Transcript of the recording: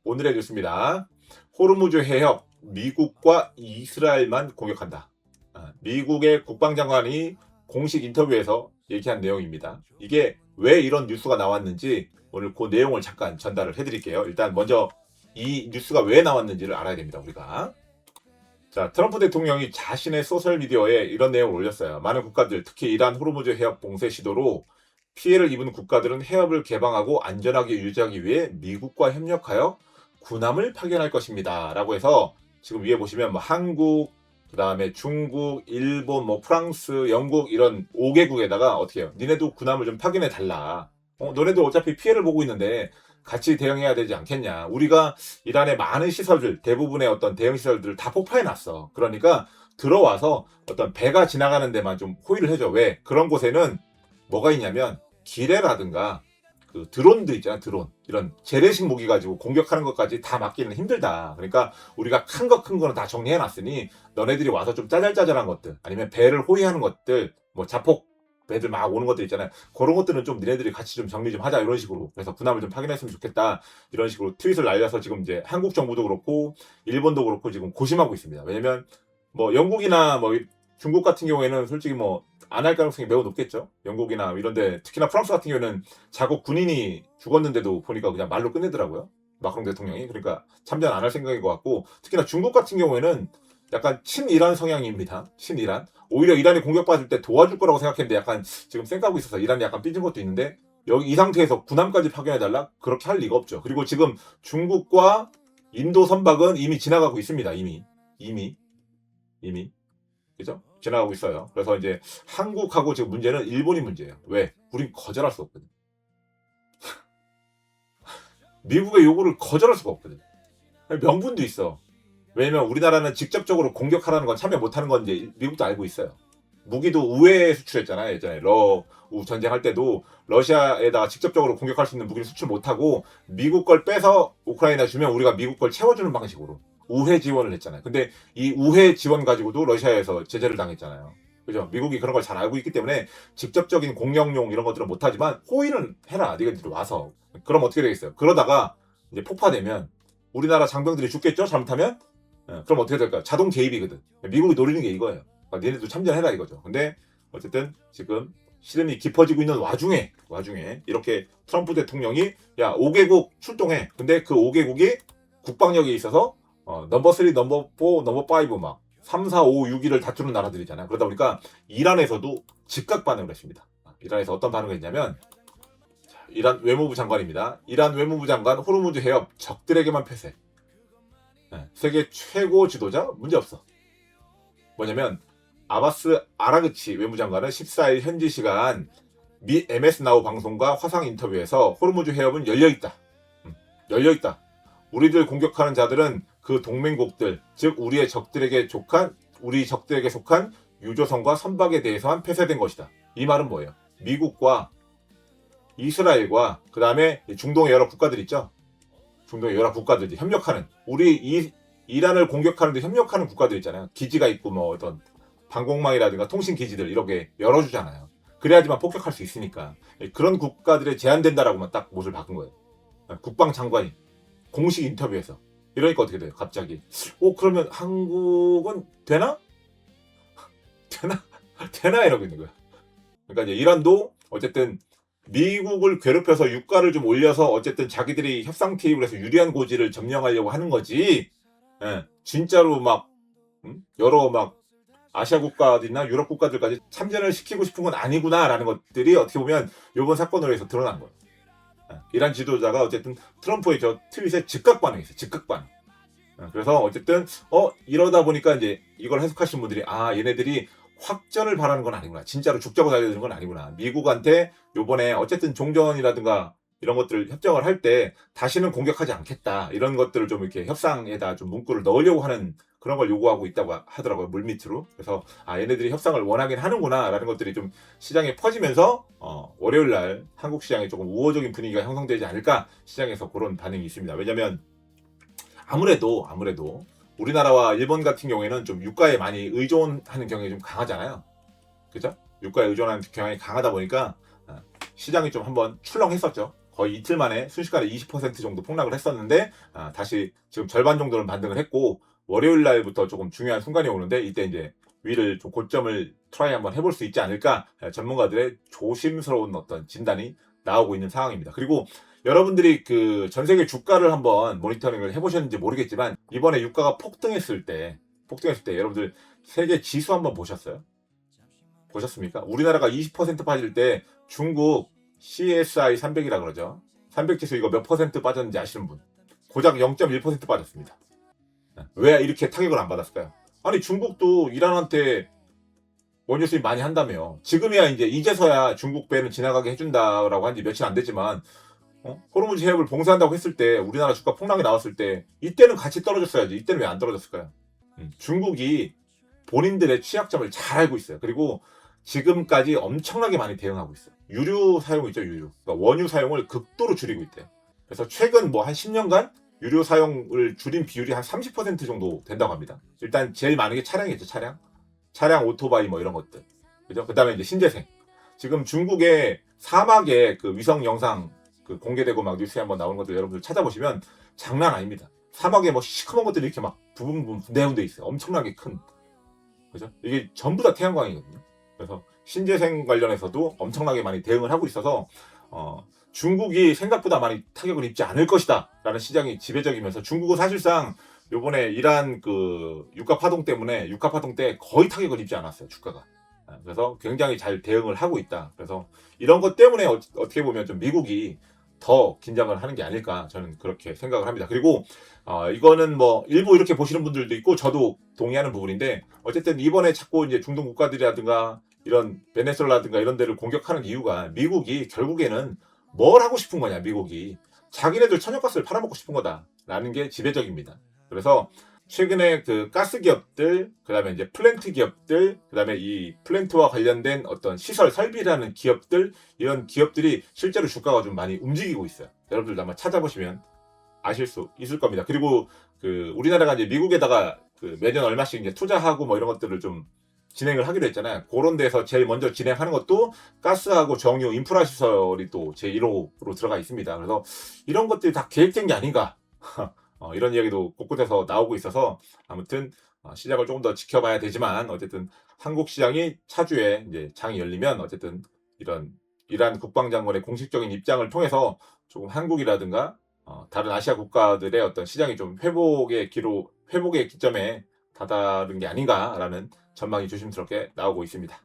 오늘의 뉴스입니다. 호르무즈 해협 미국과 이스라엘만 공격한다. 미국의 국방장관이 공식 인터뷰에서 얘기한 내용입니다. 이게 왜 이런 뉴스가 나왔는지 오늘 그 내용을 잠깐 전달을 해드릴게요. 일단 먼저 이 뉴스가 왜 나왔는지를 알아야 됩니다. 우리가. 자, 트럼프 대통령이 자신의 소셜미디어에 이런 내용을 올렸어요. 많은 국가들, 특히 이란 호르무즈 해협 봉쇄 시도로 피해를 입은 국가들은 해협을 개방하고 안전하게 유지하기 위해 미국과 협력하여 군함을 파견할 것입니다. 라고 해서 지금 위에 보시면 뭐 한국, 그 다음에 중국, 일본, 뭐 프랑스, 영국 이런 5개국에다가 어떻게 해요? 니네도 군함을 좀 파견해 달라. 너네도 어차피 피해를 보고 있는데 같이 대응해야 되지 않겠냐. 우리가 이란의 많은 시설들, 대부분의 어떤 대응 시설들을 다 폭파해 놨어. 그러니까 들어와서 어떤 배가 지나가는 데만 좀 호의를 해줘. 왜? 그런 곳에는 뭐가 있냐면 기뢰라든가 그 드론들 있잖아. 드론. 이런 재래식 무기 가지고 공격하는 것까지 다 막기는 힘들다. 그러니까 우리가 큰 거는 다 정리해 놨으니 너네들이 와서 좀 짜잘짜잘한 것들, 아니면 배를 호위하는 것들, 뭐 자폭 배들 막 오는 것들 있잖아요. 그런 것들은 좀 니네들이 같이 좀 정리 좀 하자, 이런 식으로. 그래서 군함을 좀 파견했으면 좋겠다, 이런 식으로 트윗을 날려서 지금 이제 한국 정부도 그렇고 일본도 그렇고 지금 고심하고 있습니다. 왜냐면 뭐 영국이나 뭐 중국 같은 경우에는 솔직히 뭐 안 할 가능성이 매우 높겠죠. 영국이나 이런데, 특히나 프랑스 같은 경우에는 자국 군인이 죽었는데도 보니까 그냥 말로 끝내더라고요. 마크롱 대통령이. 그러니까 참전 안 할 생각인 것 같고, 특히나 중국 같은 경우에는 약간 친이란 성향입니다. 친이란. 오히려 이란이 공격받을 때 도와줄 거라고 생각했는데 약간 지금 쌩까고 있어서 이란이 약간 삐진 것도 있는데, 여기 이 상태에서 군함까지 파견해달라? 그렇게 할 리가 없죠. 그리고 지금 중국과 인도 선박은 이미 지나가고 있습니다. 이미. 그죠? 지나가고 있어요. 그래서 이제 한국하고 지금 문제는 일본이 문제예요. 왜? 우린 거절할 수 없거든. 미국의 요구를 거절할 수가 없거든. 명분도 있어. 왜냐면 우리나라는 직접적으로 공격하라는 건 참여 못하는 건 이제 미국도 알고 있어요. 무기도 우회에 수출했잖아요. 예전에 러우 전쟁할 때도 러시아에다가 직접적으로 공격할 수 있는 무기를 수출 못하고 미국 걸 빼서 우크라이나 주면 우리가 미국 걸 채워주는 방식으로 우회 지원을 했잖아요. 근데 이 우회 지원 가지고도 러시아에서 제재를 당했잖아요. 그죠? 미국이 그런 걸 잘 알고 있기 때문에 직접적인 공격용 이런 것들은 못하지만 호의는 해라. 니가 와서. 그럼 어떻게 되겠어요? 그러다가 이제 폭파되면 우리나라 장병들이 죽겠죠? 잘못하면? 그럼 어떻게 될까요? 자동 개입이거든. 미국이 노리는 게 이거예요. 그러니까 니네도 참전해라 이거죠. 근데 어쨌든 지금 시름이 깊어지고 있는 와중에 이렇게 트럼프 대통령이 야 5개국 출동해. 근데 그 5개국이 국방력에 있어서 넘버 3, 넘버 4, 넘버 5 막 3, 4, 5, 6위를 다투는 나라들이잖아요. 그러다 보니까 이란에서도 즉각 반응을 했습니다. 이란에서 어떤 반응을 했냐면, 이란 외무부 장관입니다. 이란 외무부 장관 호르무즈 해협 적들에게만 폐쇄. 세계 최고 지도자 문제없어. 뭐냐면 아바스 아라그치 외무장관은 14일 현지 시간 미 MS 나우 방송과 화상 인터뷰에서 호르무즈 해협은 열려있다. 열려있다. 우리들 공격하는 자들은 그 동맹국들, 즉 우리 적들에게 속한 유조선과 선박에 대해서만 폐쇄된 것이다. 이 말은 뭐예요? 미국과 이스라엘과 그 다음에 중동의 여러 국가들 있죠? 중동의 여러 국가들이 협력하는, 이란을 공격하는데 협력하는 국가들 있잖아요. 기지가 있고 뭐 어떤 방공망이라든가 통신 기지들 이렇게 열어주잖아요. 그래야지만 폭격할 수 있으니까. 그런 국가들에 제한된다라고만 딱 못을 박은 거예요. 국방장관이 공식 인터뷰에서. 이러니까 어떻게 돼요? 갑자기 그러면 한국은 되나? 되나? 이러고 있는 거야. 그러니까 이제 이란도 어쨌든 미국을 괴롭혀서 유가를 좀 올려서 어쨌든 자기들이 협상 테이블에서 유리한 고지를 점령하려고 하는 거지. 진짜로 막 여러 막 아시아 국가들이나 유럽 국가들까지 참전을 시키고 싶은 건 아니구나라는 것들이 어떻게 보면 이번 사건으로 해서 드러난 거예요. 이란 지도자가 어쨌든 트럼프의 저 트윗에 즉각 반응했어요. 즉각 반응. 그래서 어쨌든 이러다 보니까 이제 이걸 해석하신 분들이 얘네들이 확전을 바라는 건 아니구나. 진짜로 죽자고 달려드는 건 아니구나. 미국한테 요번에 어쨌든 종전이라든가 이런 것들을 협정을 할 때 다시는 공격하지 않겠다. 이런 것들을 좀 이렇게 협상에다 좀 문구를 넣으려고 하는 그런 걸 요구하고 있다고 하더라고요. 물밑으로. 그래서 얘네들이 협상을 원하긴 하는구나 라는 것들이 좀 시장에 퍼지면서 월요일 날 한국 시장에 조금 우호적인 분위기가 형성되지 않을까, 시장에서 그런 반응이 있습니다. 왜냐면 아무래도 우리나라와 일본 같은 경우에는 좀 유가에 많이 의존하는 경향이 좀 강하잖아요. 그죠? 유가에 의존하는 경향이 강하다 보니까 시장이 좀 한번 출렁했었죠. 거의 이틀 만에 순식간에 20% 정도 폭락을 했었는데 다시 지금 절반 정도는 반등을 했고 월요일 날부터 조금 중요한 순간이 오는데 이때 이제 위를 좀 고점을 트라이 한번 해볼 수 있지 않을까 전문가들의 조심스러운 어떤 진단이 나오고 있는 상황입니다. 그리고 여러분들이 그 전 세계 주가를 한번 모니터링을 해보셨는지 모르겠지만 이번에 유가가 폭등했을 때 여러분들 세계 지수 한번 보셨어요? 보셨습니까? 우리나라가 20% 빠질 때 중국 CSI 300이라 그러죠. 300 지수 이거 몇 퍼센트 빠졌는지 아시는 분? 고작 0.1% 빠졌습니다. 왜 이렇게 타격을 안 받았을까요? 아니 중국도 이란한테 원유 수입 많이 한다며. 지금이야 이제서야 중국 배는 지나가게 해준다라고 한 지 며칠 안 됐지만 호르무즈 해협을 봉쇄한다고 했을 때 우리나라 주가 폭락이 나왔을 때 이때는 같이 떨어졌어야지. 이때는 왜 안 떨어졌을까요? 중국이 본인들의 취약점을 잘 알고 있어요. 그리고 지금까지 엄청나게 많이 대응하고 있어요. 유류 사용 있죠, 유류. 그러니까 원유 사용을 극도로 줄이고 있대요. 그래서 최근 뭐 한 10년간 유류 사용을 줄인 비율이 한 30% 정도 된다고 합니다. 일단 제일 많은 게 차량이겠죠, 차량, 오토바이 뭐 이런 것들. 그죠? 그 다음에 이제 신재생. 지금 중국의 사막에 그 위성 영상 그 공개되고 막 뉴스에 한번 나오는 것들 여러분들 찾아보시면 장난 아닙니다. 사막에 뭐 시커먼 것들이 이렇게 막 부분 분대분대 있어요. 엄청나게 큰. 그죠? 이게 전부 다 태양광이거든요. 그래서 신재생 관련해서도 엄청나게 많이 대응을 하고 있어서 중국이 생각보다 많이 타격을 입지 않을 것이다 라는 시장이 지배적이면서 중국은 사실상 요번에 이란 그 유가 파동 때 거의 타격을 입지 않았어요, 주가가. 그래서 굉장히 잘 대응을 하고 있다. 그래서 이런 것 때문에 어떻게 보면 좀 미국이 더 긴장을 하는 게 아닐까 저는 그렇게 생각을 합니다. 그리고 이거는 뭐 일부 이렇게 보시는 분들도 있고 저도 동의하는 부분인데 어쨌든 이번에 자꾸 이제 중동 국가들이라든가 이런 베네수엘라든가 이런 데를 공격하는 이유가 미국이 결국에는 뭘 하고 싶은 거냐, 미국이 자기네들 천연가스를 팔아먹고 싶은 거다라는 게 지배적입니다. 그래서 최근에 그 가스 기업들, 그다음에 이제 플랜트 기업들, 그다음에 이 플랜트와 관련된 어떤 시설 설비라는 기업들, 이런 기업들이 실제로 주가가 좀 많이 움직이고 있어요. 여러분들 아마 찾아보시면 아실 수 있을 겁니다. 그리고 그 우리나라가 이제 미국에다가 그 매년 얼마씩 이제 투자하고 뭐 이런 것들을 좀 진행을 하기로 했잖아요. 그런 데서 제일 먼저 진행하는 것도 가스하고 정유 인프라 시설이 또 제1호로 들어가 있습니다. 그래서 이런 것들이 다 계획된 게 아닌가. 이런 이야기도 곳곳에서 나오고 있어서 아무튼 시작을 조금 더 지켜봐야 되지만 어쨌든 한국 시장이 차주에 이제 장이 열리면 어쨌든 이런 이란 국방장관의 공식적인 입장을 통해서 조금 한국이라든가 다른 아시아 국가들의 어떤 시장이 좀 회복의 기점에 다다른 게 아닌가라는 전망이 조심스럽게 나오고 있습니다.